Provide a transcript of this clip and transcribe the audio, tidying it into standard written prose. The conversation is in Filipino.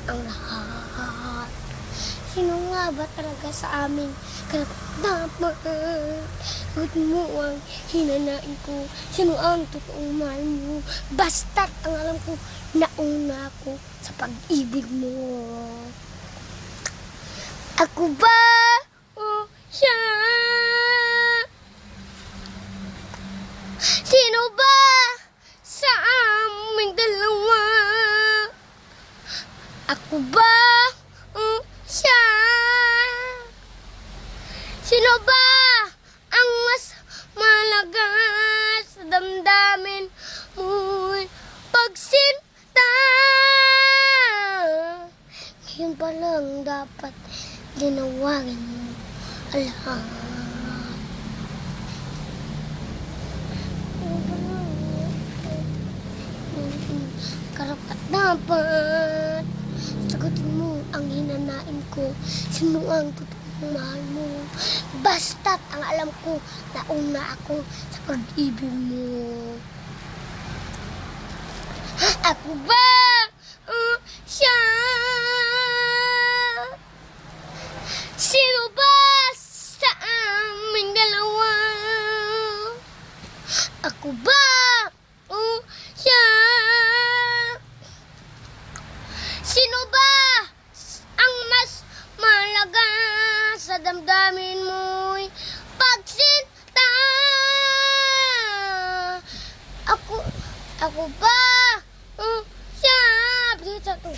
ang lahat. Sino nga ba talaga sa amin karapat-dapat? Huwag mo ang hinanain ko. Sino ang totoong mahal mo? Basta't ang alam ko, nauna ako sa pag-ibig mo. Ako ba o siya? Sino ba sa aming dalawa? Ako ba o siya? Sino ba ang mas malaga sa damdamin mo'y pagsinta? Ngayon pa lang dapat linawagan mo lahat. Karapat-dapat sagutin mo ang hinanain ko. Sino ang totoong mahal mo? Basta't ang alam ko, nauna ako sa pag-ibig mo. Ako ba o siya? Sino ba sa aming dalawa? Ako ba o siya? Sino ba ang mas mahalaga sa damdamin mo'y pagsinta? Ako ba o siya? Bisa to.